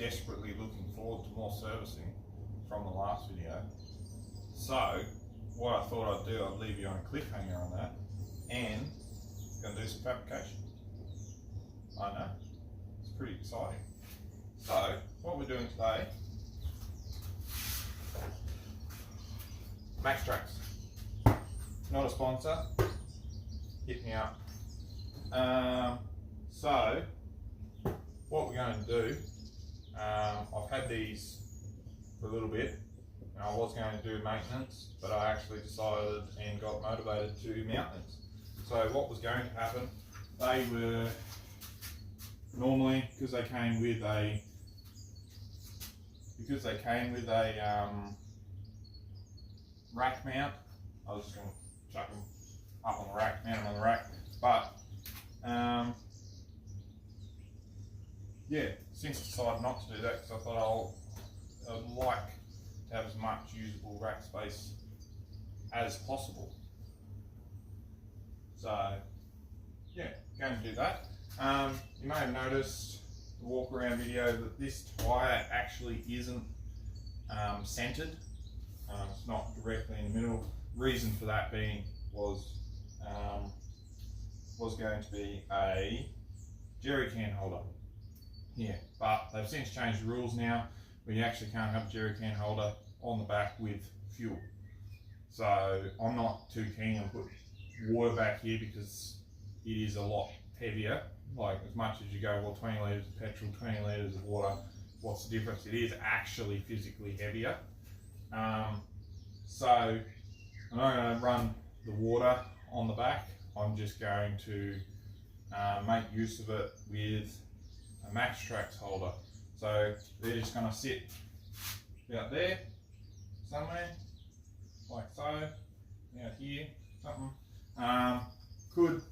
desperately looking forward to more servicing from the last video. So what I thought I'd do, I'd leave you on a cliffhanger on that, and going to do some fabrication. I know, it's pretty exciting. So what we're doing today, Max Tracks, not a sponsor, hit me up. So what we're going to do, I've had these for a little bit, and I was going to do maintenance, but I actually decided and got motivated to maintenance. So what was going to happen, they were normally, because they came with a rack mount, I was just going to chuck them up on the rack, mount them on the rack, but yeah, since I decided not to do that, because I thought I'd like to have as much usable rack space as possible. So yeah, going to do that. You may have noticed the walk around video that this tyre actually isn't centered. It's not directly in the middle. Reason for that being was going to be a jerry can holder here, but they've since changed the rules now where you actually can't have a jerry can holder on the back with fuel. So I'm not too keen on putting water back here because it is a lot heavier. Like, as much as you go, well, 20 litres of petrol, 20 litres of water, what's the difference? It is actually physically heavier. So I'm not going to run the water on the back. I'm just going to make use of it with a Max Tracks holder. So they're just going to sit out there somewhere, like so, out here, something. Could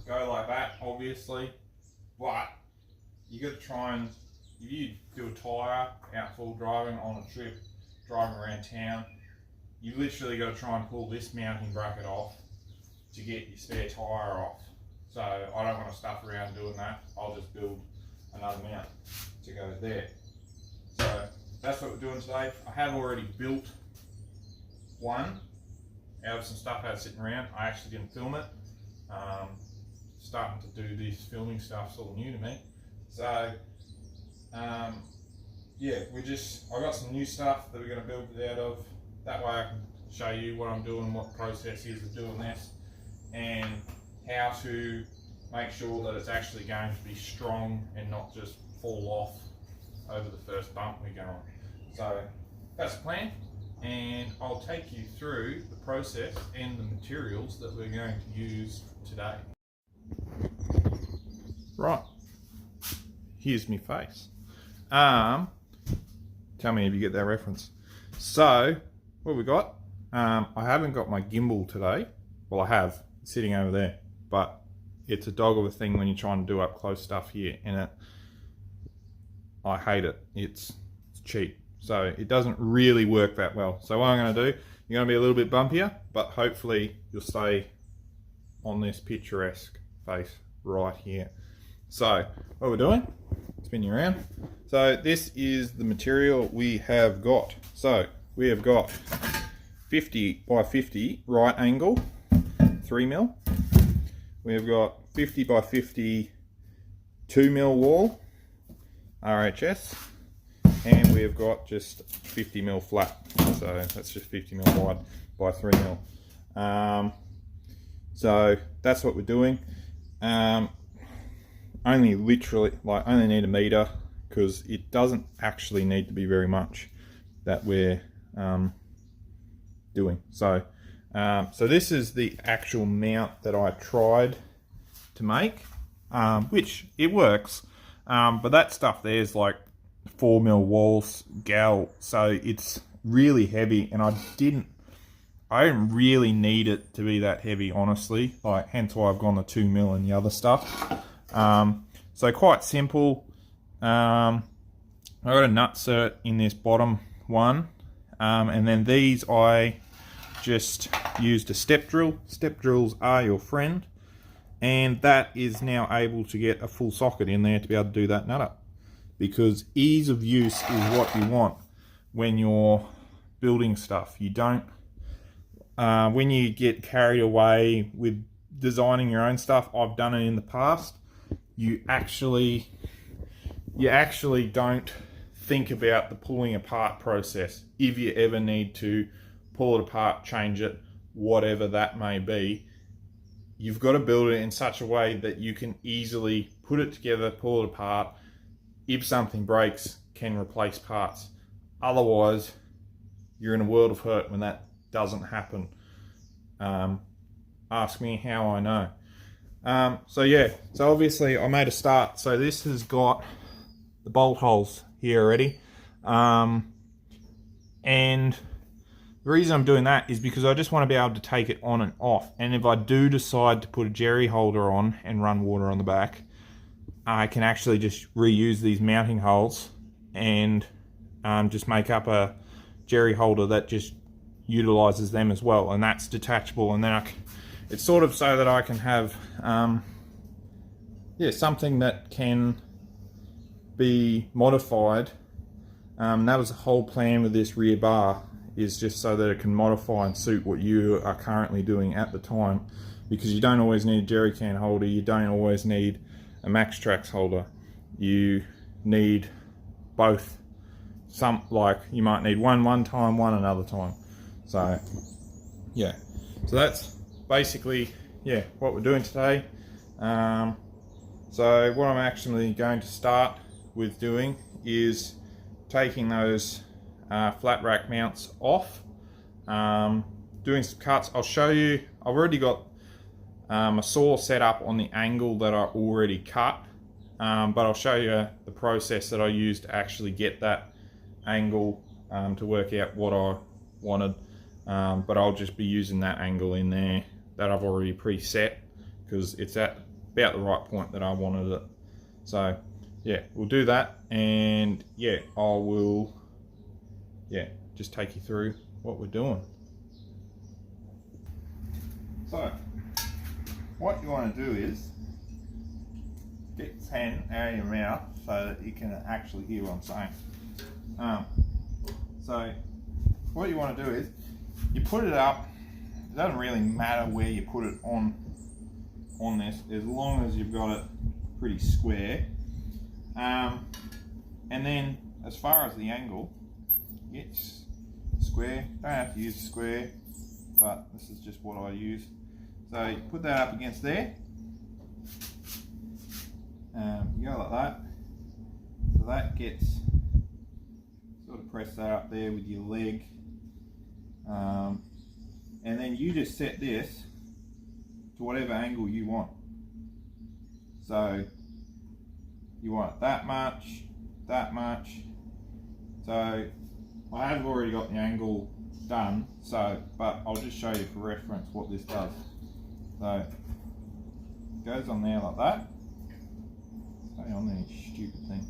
go like that, obviously, but you got to try and, if you do a tyre out full driving on a trip, driving around town, you literally got to try and pull this mounting bracket off to get your spare tyre off. So I don't want to stuff around doing that. I'll just build another mount to go there. So that's what we're doing today. I have already built one out of some stuff I had sitting around. I actually didn't film it. Starting to do this filming stuff's all new to me. So yeah, I got some new stuff that we're going to build it out of. That way I can show you what I'm doing, what the process is of doing this, and how to make sure that it's actually going to be strong and not just fall off over the first bump we go on. So that's the plan, and I'll take you through the process and the materials that we're going to use today. Right, here's my face. Tell me if you get that reference. So what we got, I haven't got my gimbal today. Well, I have, it's sitting over there, but it's a dog of a thing when you're trying to do up close stuff here, and I hate it. It's cheap, so it doesn't really work that well. So what I'm going to do, you're going to be a little bit bumpier, but hopefully you'll stay on this picturesque face right here. So what we're doing, spin you around. So this is the material we have got. So we have got 50 by 50 right angle 3mm. We have got 50 by 50 2mm wall RHS, and we have got just 50mm flat. So that's just 50mm wide by 3mm. So that's what we're doing. Only literally, like, only need a meter, because it doesn't actually need to be very much that we're doing. So so this is the actual mount that I tried to make, which it works, but that stuff there is like 4mm walls gal, so it's really heavy, and I didn't really need it to be that heavy, honestly. Like, hence why I've gone the 2mm and the other stuff. So quite simple. I got a nutsert in this bottom one, and then these I just used a step drill. Step drills are your friend, and that is now able to get a full socket in there to be able to do that nut up. because ease of use is what you want when you're building stuff. You don't, when you get carried away with designing your own stuff, I've done it in the past, you actually don't think about the pulling apart process. If you ever need to pull it apart, change it, whatever that may be, you've got to build it in such a way that you can easily put it together, pull it apart. If something breaks, can replace parts. Otherwise, you're in a world of hurt when that doesn't happen. Ask me how I know. So yeah, so obviously I made a start. So this has got the bolt holes here already. And the reason I'm doing that is because I just want to be able to take it on and off. And if I do decide to put a jerry holder on and run water on the back, I can actually just reuse these mounting holes and just make up a jerry holder that just utilizes them as well. And that's detachable. And then it's sort of so that I can have something that can be modified. That was the whole plan with this rear bar, is just so that it can modify and suit what you are currently doing at the time, because you don't always need a jerry can holder, you don't always need a Max Trax holder, you need both. Some, like, you might need one time, one another time. So yeah, so that's basically what we're doing today. So what I'm actually going to start with doing is taking those flat rack mounts off, doing some cuts. I'll show you, I've already got a saw set up on the angle that I already cut, but I'll show you the process that I used to actually get that angle to work out what I wanted. But I'll just be using that angle in there that I've already preset, because it's at about the right point that I wanted it. So yeah, we'll do that, and yeah, I will just take you through what we're doing. So what you want to do is get your hand out of your mouth so that you can actually hear what I'm saying. So what you want to do is you put it up. It doesn't really matter where you put it on this, as long as you've got it pretty square. And then as far as the angle, it's square. Don't have to use square, but this is just what I use. So you put that up against there. You go like that. So that gets, sort of press that up there with your leg. And then you just set this to whatever angle you want. So you want it that much, that much. So I have already got the angle done, but I'll just show you for reference what this does. So it goes on there like that. Stay on there, you stupid thing.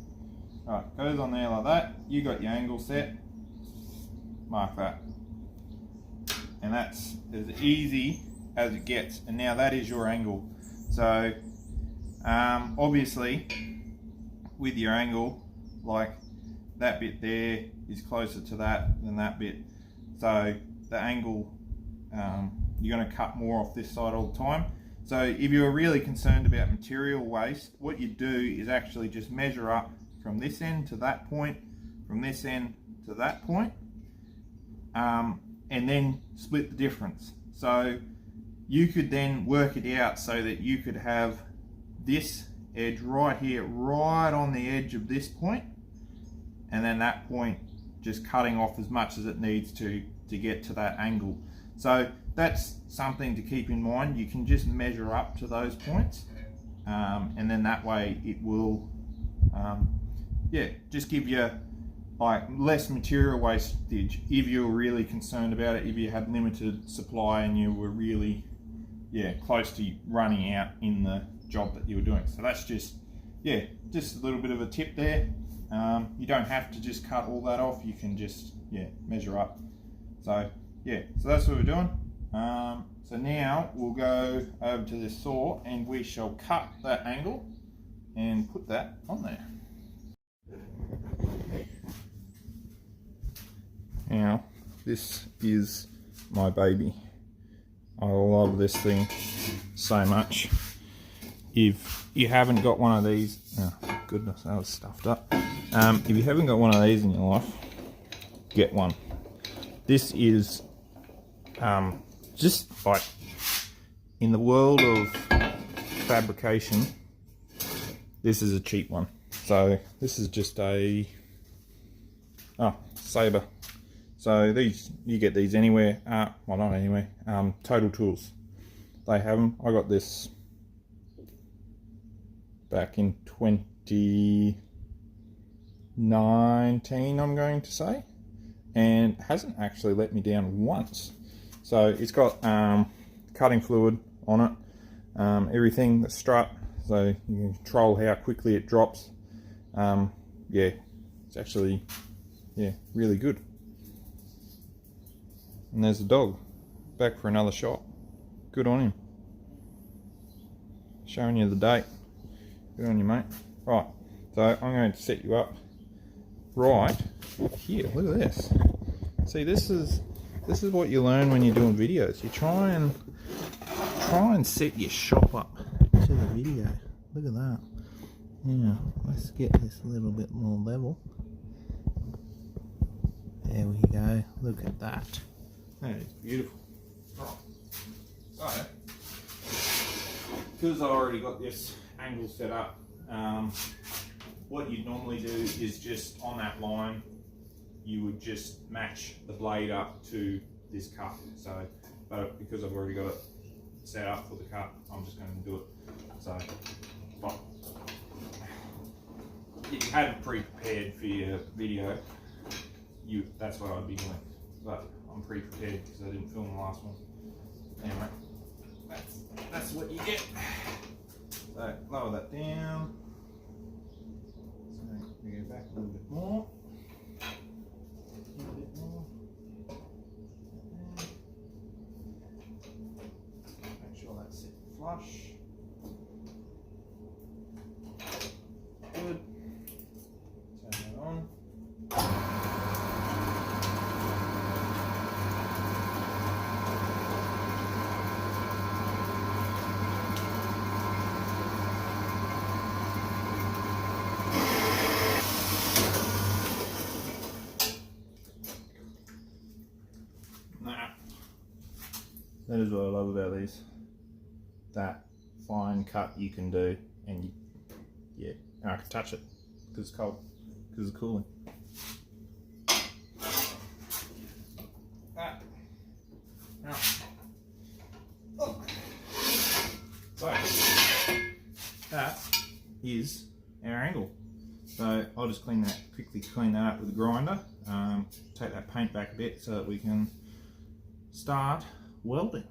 Right, goes on there like that. You got your angle set. Mark that. And that's as easy as it gets. And now that is your angle. So obviously with your angle, like that bit there is closer to that than that bit. So the angle, you're going to cut more off this side all the time. So if you're really concerned about material waste, what you do is actually just measure up from this end to that point, from this end to that point, and then split the difference. So you could then work it out so that you could have this edge right here, right on the edge of this point, and then that point just cutting off as much as it needs to get to that angle. So that's something to keep in mind. You can just measure up to those points, and then that way it will just give you like less material wastage if you're really concerned about it, if you had limited supply and you were really close to running out in the job that you were doing. So that's just a little bit of a tip there. You don't have to just cut all that off, you can just measure up. So so that's what we're doing. So now we'll go over to this saw and we shall cut that angle and put that on there. this is my baby. I love this thing so much. If you haven't got one of these, oh goodness, that was stuffed up. If you haven't got one of these in your life, get one. This is just like in the world of fabrication, this is a cheap one. So this is just a saber. So these, you get these anywhere, well not anywhere, Total Tools. They have them. I got this back in 2019, I'm going to say, and hasn't actually let me down once. So it's got cutting fluid on it, everything, the strut, so you can control how quickly it drops. Yeah, it's actually, yeah, really good. And there's the dog, back for another shot. Good on him. Showing you the date. Good on you, mate. Right, so I'm going to set you up right here. Look at this. See, this is what you learn when you're doing videos. You try and set your shop up to the video. Look at that. Yeah, let's get this a little bit more level. There we go. Look at that. That is beautiful. Right. So, because I already got this angle set up, what you'd normally do is just on that line, you would just match the blade up to this cut. So, but because I've already got it set up for the cut, I'm just going to do it. So, but if you hadn't pre-prepared for your video, that's what I'd be doing. But I'm pre-prepared because I didn't film the last one. Anyway, that's what you get. So lower that down. So we go back a little bit more. A little bit more. Make sure that's set flush. Good. Turn that on. That is what I love about these. That fine cut you can do, and yeah, and I can touch it because it's cold, because it's cooling. So that is our angle. So I'll just quickly clean that up with a grinder. Take that paint back a bit so that we can start welding.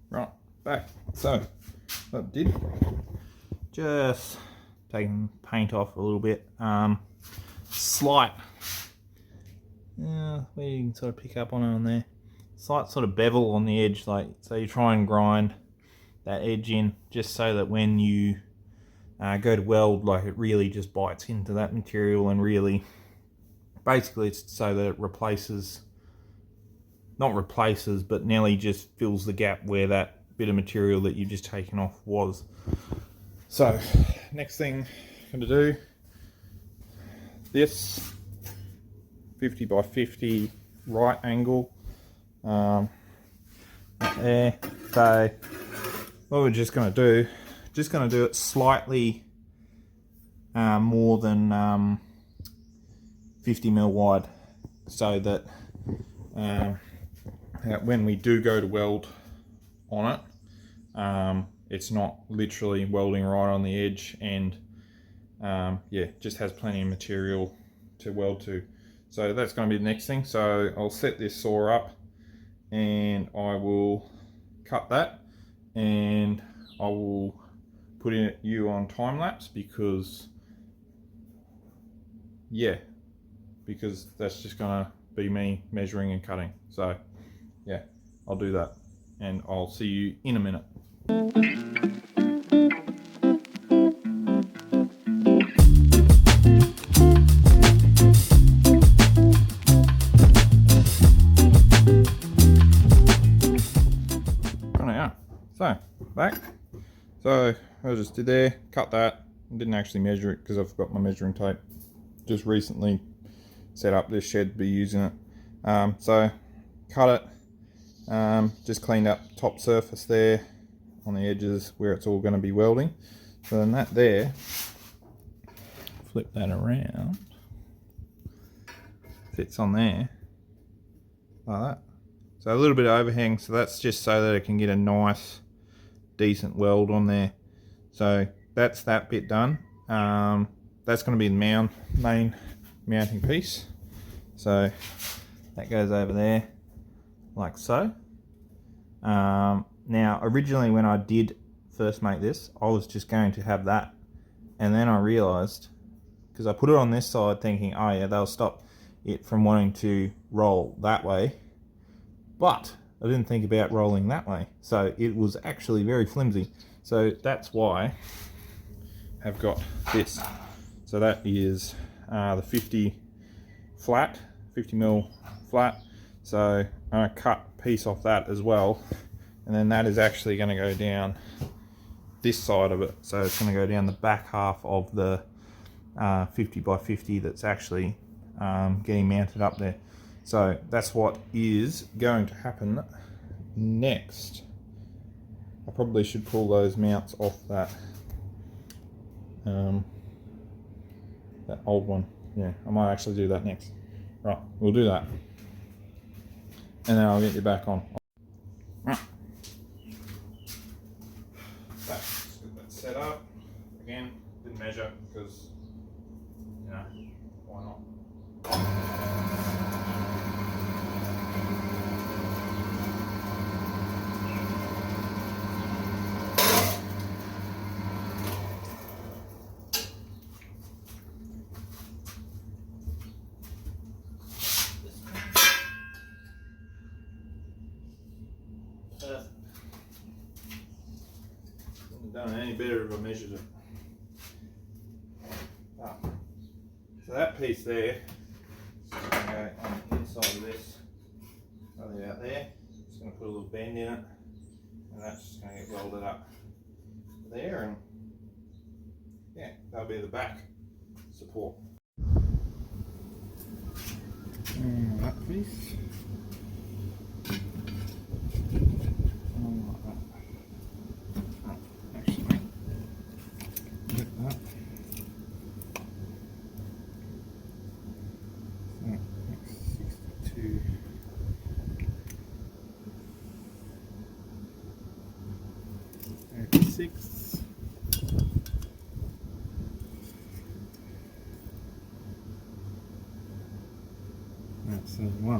Right, back. So what I did, just taking paint off a little bit. Slight, where you can sort of pick up on it on there. Slight sort of bevel on the edge, like so you try and grind that edge in, just so that when you go to weld, like it really just bites into that material, and really basically it's so that it replaces, not replaces, but nearly just fills the gap where that bit of material that you've just taken off was. So next thing I'm going to do, this 50 by 50 right angle there. So what we're just going to do, it slightly more than 50 mil wide, so that when we do go to weld on it, it's not literally welding right on the edge, and yeah, just has plenty of material to weld to. So that's going to be the next thing. So I'll set this saw up and I will cut that, and I will put you on time lapse because that's just going to be me measuring and cutting. So yeah, I'll do that and I'll see you in a minute. So, back. So, I just did there, cut that. I didn't actually measure it because I've got my measuring tape. Just recently set up this shed to be using it. So, cut it. Just cleaned up top surface there on the edges where it's all going to be welding. So then that there, flip that around, fits on there, like that. So a little bit of overhang, so that's just so that it can get a nice decent weld on there. So that's that bit done. That's going to be the main mounting piece. So that goes over there like so. Now originally when I did first make this, I was just going to have that, and then I realized, because I put it on this side thinking, oh yeah, they'll stop it from wanting to roll that way, but I didn't think about rolling that way, so it was actually very flimsy. So that's why I've got this. So that is the 50 mil flat. So I'm going to cut a piece off that as well, and then that is actually going to go down this side of it. So it's going to go down the back half of the 50 by 50 that's actually getting mounted up there. So that's what is going to happen next. I probably should pull those mounts off that that old one. Yeah, I might actually do that next. Right, we'll do that, and then I'll get you back on. Right. Let's get that set up. Again, didn't measure because, you know, why not? Wouldn't have done any better if I measured it. So that piece there is going to go on the inside of this, rather out there. Just going to put a little bend in it, and that's just going to get welded up there, and yeah, that'll be the back support. And that piece. Like that. Oh, actually, get that. So that's 62. Six. That's 1.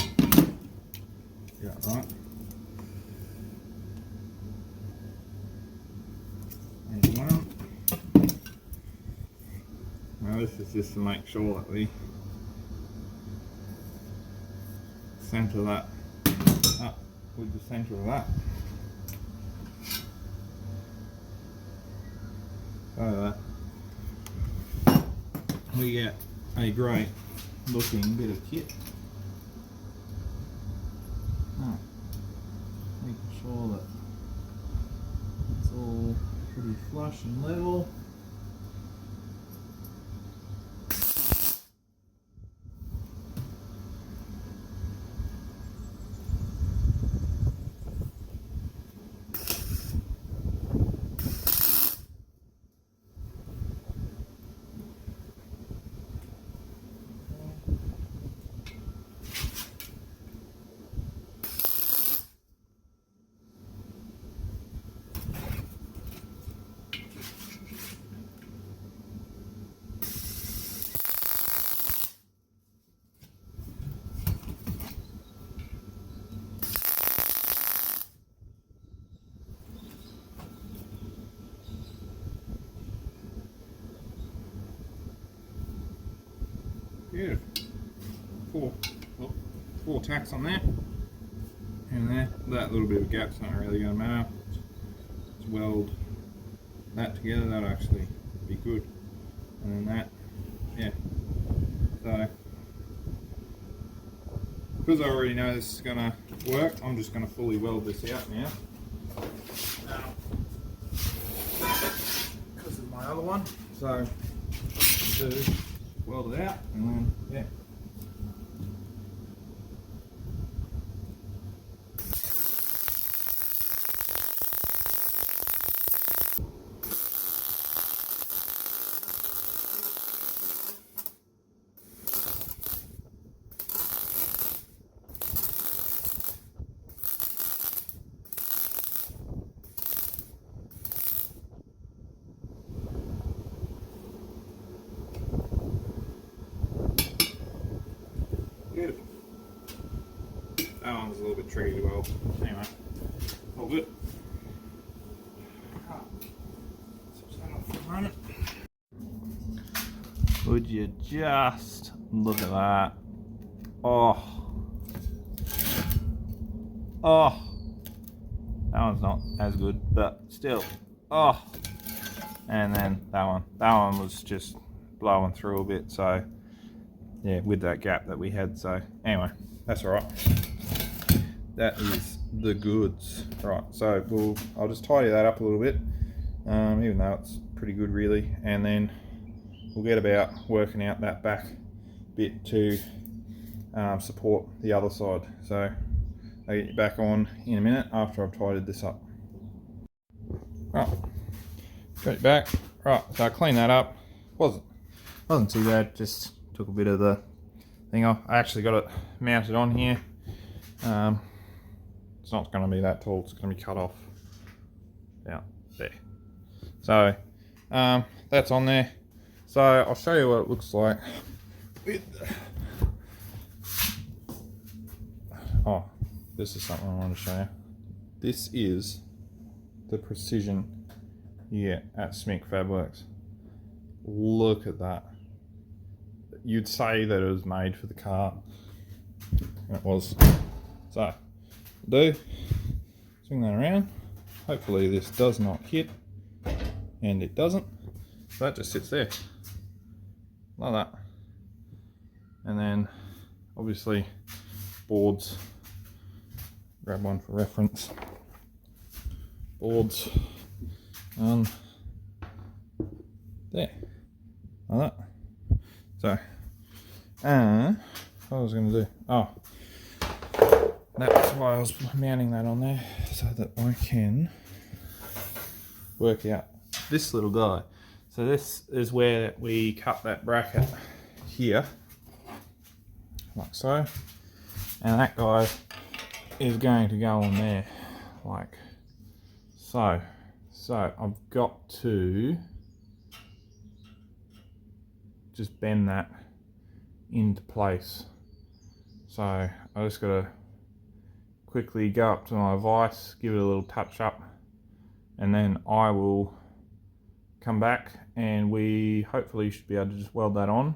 Yeah, right. And 1. Now this is just to make sure that we center that up with the center of that. So that we get a great looking bit of kit. Making sure that it's all pretty flush and level. Beautiful. Four tacks on there, and there. That little bit of gap's not really going to matter. Just weld that together. That'll actually be good. And then that, yeah. So, because I already know this is going to work, I'm just going to fully weld this out now. because of my other one. So do weld it out and then yeah. Beautiful. That one's a little bit tricky to weld. Anyway, all good. Switch that off for a moment. Would you just look at that? Oh. Oh. That one's not as good, but still. Oh. And then that one. That one was just blowing through a bit, so yeah, with that gap that we had. So anyway, that's all right. That is the goods. Right, so I'll just tidy that up a little bit, even though it's pretty good really, and then we'll get about working out that back bit to support the other side. So I'll get you back on in a minute after I've tidied this up. Right, got it back. Right, so I cleaned that up. Wasn't too bad, just took a bit of the thing off. I actually got it mounted on here. It's not going to be that tall, it's going to be cut off out there. So that's on there. So I'll show you what it looks like with, oh, this is something I want to show you. This is the precision you get at Smick Fabworks. Look at that. You'd say that it was made for the car. And it was. So, swing that around. Hopefully this does not hit, and it doesn't. So that just sits there, like that. And then, obviously, boards. Grab one for reference. Boards. There, like that. So, what I was going to do, that's why I was mounting that on there, so that I can work out this little guy. So this is where we cut that bracket here, like so, and that guy is going to go on there, like so. So I've got to just bend that into place. So I just got to quickly go up to my vise, give it a little touch up, and then I will come back and we hopefully should be able to just weld that on.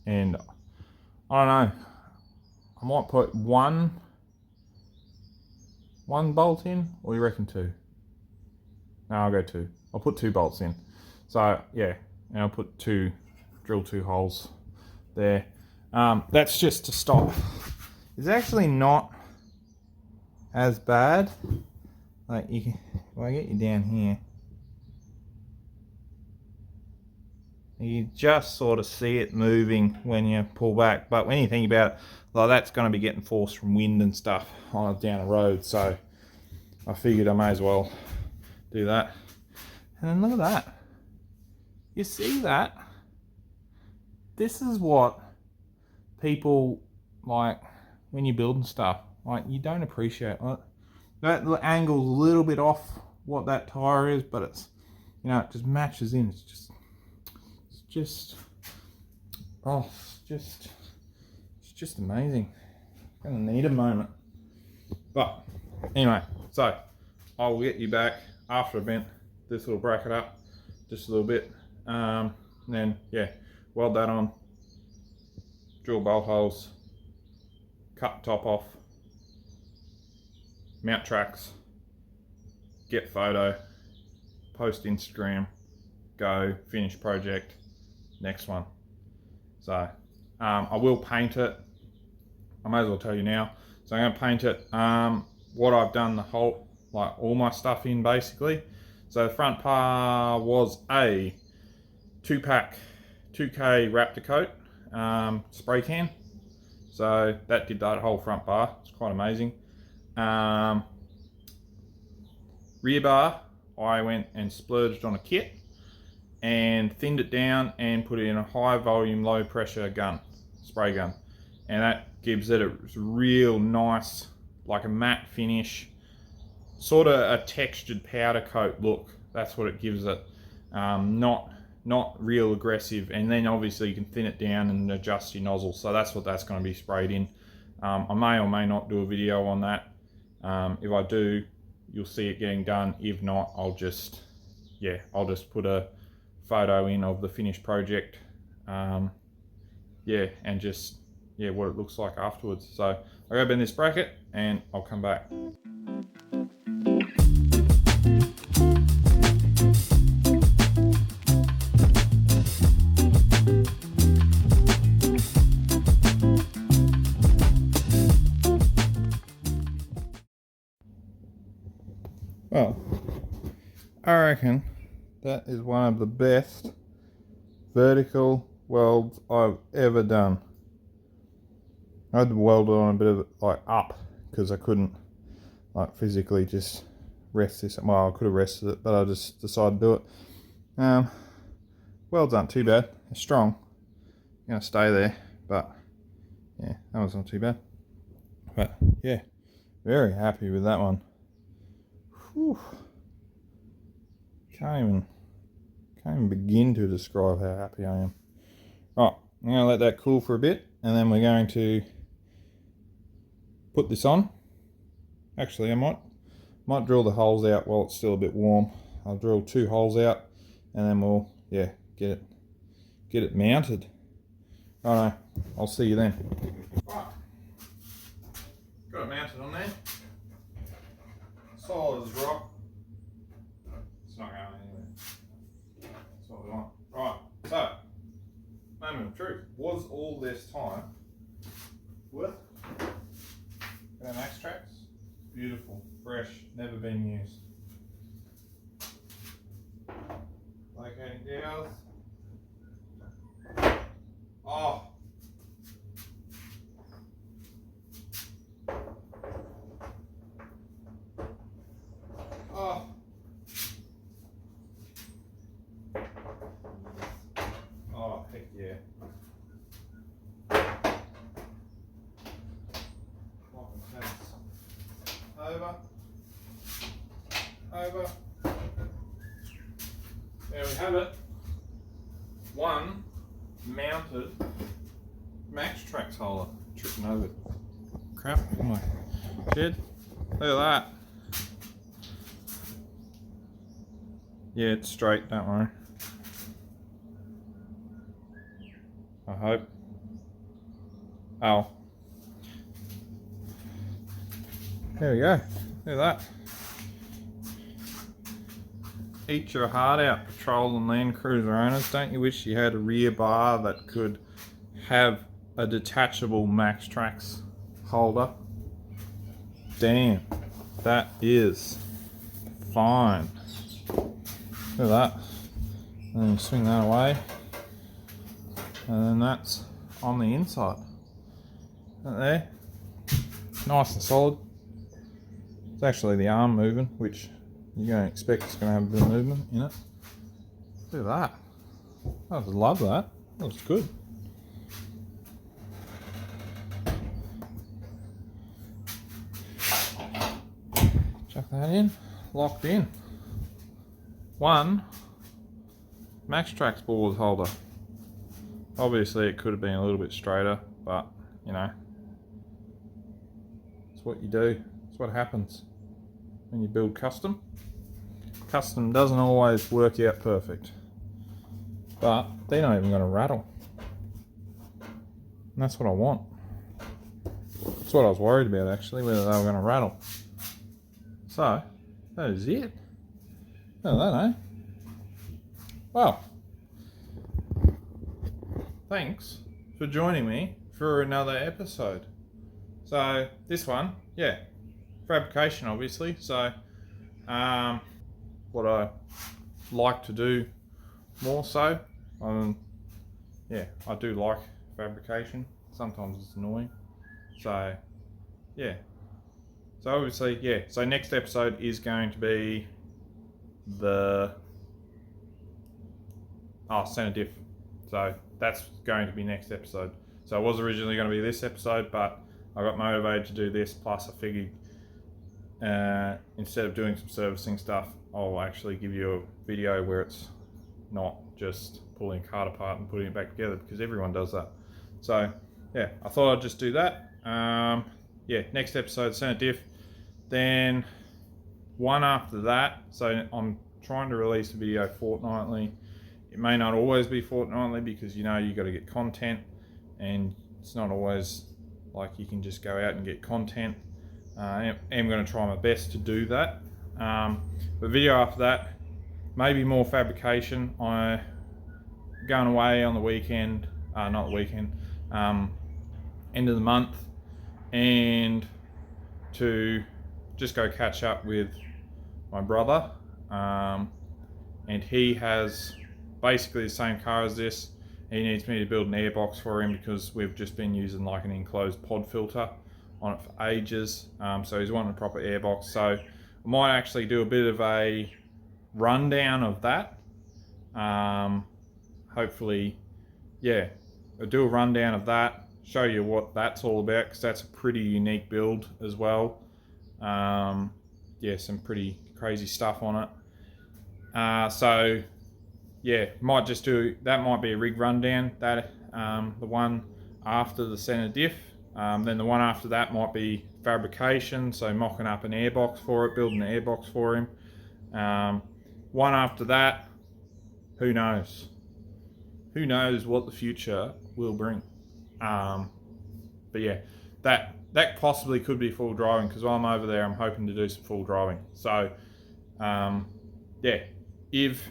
And I don't know, I might put one bolt in, or you reckon two? No, I'll go two. I'll put 2 bolts in. So yeah, and I'll put drill 2 holes there. That's just to stop. It's actually not as bad. Like you can, if I get you down here, you just sort of see it moving when you pull back. But when you think about it, like that's going to be getting force from wind and stuff on down the road. So I figured I may as well do that. And then look at that. You see that? This is what people like when you're building stuff. Like you don't appreciate it. That angle's a little bit off what that tire is, but it's, you know, it just matches in. It's just amazing. Gonna need a moment. But anyway, so I will get you back after I bent this little bracket up just a little bit. Then yeah, weld that on, drill bolt holes, cut the top off, mount tracks, get photo, post Instagram, go, finish project, next one. So I will paint it. I may as well tell you now. So I'm going to paint it. What I've done the whole like all my stuff in basically. So the front part was a 2-pack 2K Raptor coat spray can. So that did that whole front bar. It's quite amazing. Rear bar, I went and splurged on a kit and thinned it down and put it in a high volume, low pressure gun, spray gun. And that gives it a real nice, like a matte finish, sort of a textured powder coat look. That's what it gives it. Not real aggressive. And then obviously you can thin it down and adjust your nozzle. So that's what that's going to be sprayed in. I may or may not do a video on that. If I do, you'll see it getting done. If not, I'll just put a photo in of the finished project. And just what it looks like afterwards. So I'll go bend this bracket and I'll come back. Well, I reckon that is one of the best vertical welds I've ever done. I had to weld it on a bit of like up because I couldn't like physically just rest this. Well, I could have rested it, but I just decided to do it. Welds aren't too bad. They're strong. You're gonna stay there, but yeah, that was not too bad. But yeah, very happy with that one. Whew. Can't even begin to describe how happy I am. Right, I'm gonna let that cool for a bit, and then we're going to put this on. Actually, I might drill the holes out while it's still a bit warm. I'll drill 2 holes out, and then we'll get it mounted. Righto, I'll see you then. Right, got it mounted on there. Solid as rock. It's not going anywhere. That's what we want. Right, so moment of truth. Was all this time worth it? Our Max Tracks, beautiful, fresh, never been used. Locating dowels. Oh. Oh. Oh, heck yeah. Over. There we have it. One mounted Max Tracks holder. Tripping over crap in my shed. Look at that. Yeah, it's straight, don't worry. I hope. Oh. There we go. Look at that. Eat your heart out, Patrol and Land Cruiser owners. Don't you wish you had a rear bar that could have a detachable Max Tracks holder? Damn, that is fine. Look at that. And then you swing that away. And then that's on the inside. Right there. Nice and solid. It's actually the arm moving, which you're going to expect it's going to have a bit of movement in it. Look at that. I just love that. That looks good. Chuck that in. Locked in. One Max Tracks board holder. Obviously it could have been a little bit straighter, but you know, it's what you do. It's what happens when you build custom. Custom doesn't always work out perfect, but they're not even going to rattle. And that's what I want. That's what I was worried about actually, whether they were going to rattle. So, that is it. Look at that, eh? Well, thanks for joining me for another episode. So, this one, yeah, fabrication obviously. So, what I like to do more so. Yeah, I do like fabrication. Sometimes it's annoying. So, yeah. So obviously, yeah. So next episode is going to be the center diff. So that's going to be next episode. So it was originally going to be this episode, but I got motivated to do this. Plus, I figured instead of doing some servicing stuff, I'll actually give you a video where it's not just pulling a card apart and putting it back together, because everyone does that. So yeah, I thought I'd just do that. Yeah, next episode, center diff. Then one after that. So I'm trying to release a video fortnightly. It may not always be fortnightly, because you know you got to get content, and it's not always like you can just go out and get content. I'm going to try my best to do that. But video after that, maybe more fabrication. I'm going away on the weekend, not the weekend, end of the month, and to just go catch up with my brother. And he has basically the same car as this. He needs me to build an airbox for him, because we've just been using like an enclosed pod filter on it for ages. So he's wanting a proper airbox. So I might actually do a bit of a rundown of that. Hopefully, yeah, I'll do a rundown of that, show you what that's all about, because that's a pretty unique build as well. Yeah, some pretty crazy stuff on it. So yeah, might just do that. Might be a rig rundown. That the one after the center diff. Then the one after that might be fabrication, so mocking up an airbox for it, building an airbox for him. One after that, who knows? Who knows what the future will bring? But yeah, that possibly could be full driving, because while I'm over there, I'm hoping to do some full driving. So yeah, if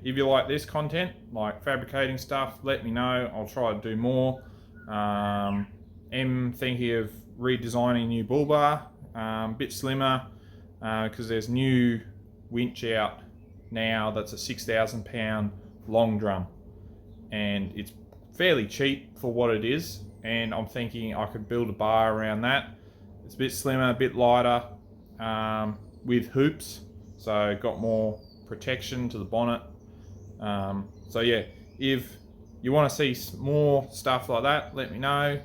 you like this content, like fabricating stuff, let me know. I'll try to do more. I'm thinking of redesigning a new bull bar, bit slimmer, because there's new winch out now that's a 6,000 pound long drum, and it's fairly cheap for what it is. And I'm thinking I could build a bar around that. It's a bit slimmer, a bit lighter, with hoops, so got more protection to the bonnet. So yeah, if you want to see more stuff like that, let me know.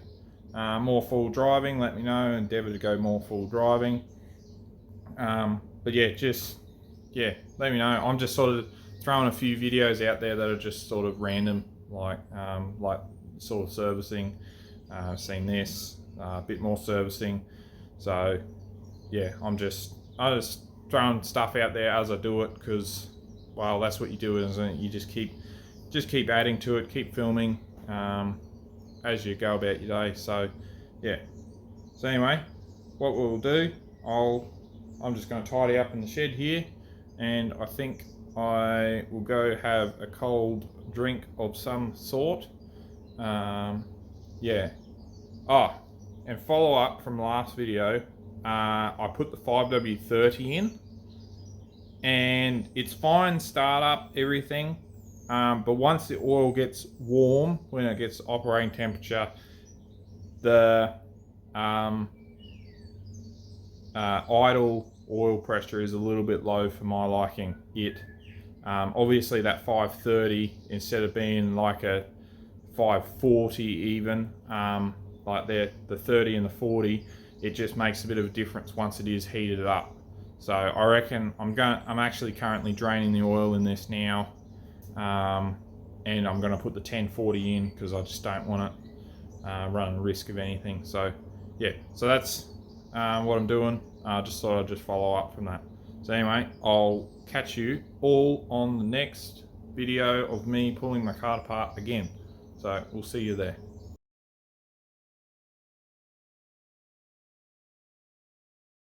More full driving, let me know. Endeavour to go more full driving. But yeah, let me know. I'm just sort of throwing a few videos out there that are just sort of random, like sort of servicing. Seen this, a bit more servicing. So yeah, I'm just throwing stuff out there as I do it, because well, that's what you do, isn't it? You just keep adding to it, keep filming as you go about your day. So yeah. So anyway, what we'll do, I'm just going to tidy up in the shed here, and I think I will go have a cold drink of some sort. Yeah. And follow up from the last video, I put the 5W30 in, and it's fine startup, everything, but once the oil gets warm, when it gets operating temperature, the idle oil pressure is a little bit low for my liking. Obviously that 530, instead of being like a 540 even, like the 30 and the 40, it just makes a bit of a difference once it is heated up. So I reckon I'm actually currently draining the oil in this now, and I'm going to put the 1040 in, because I just don't want it running risk of anything. So yeah, so that's what I'm doing. Just thought I'd just follow up from that. So anyway, I'll catch you all on the next video of me pulling my cart apart again. So we'll see you there.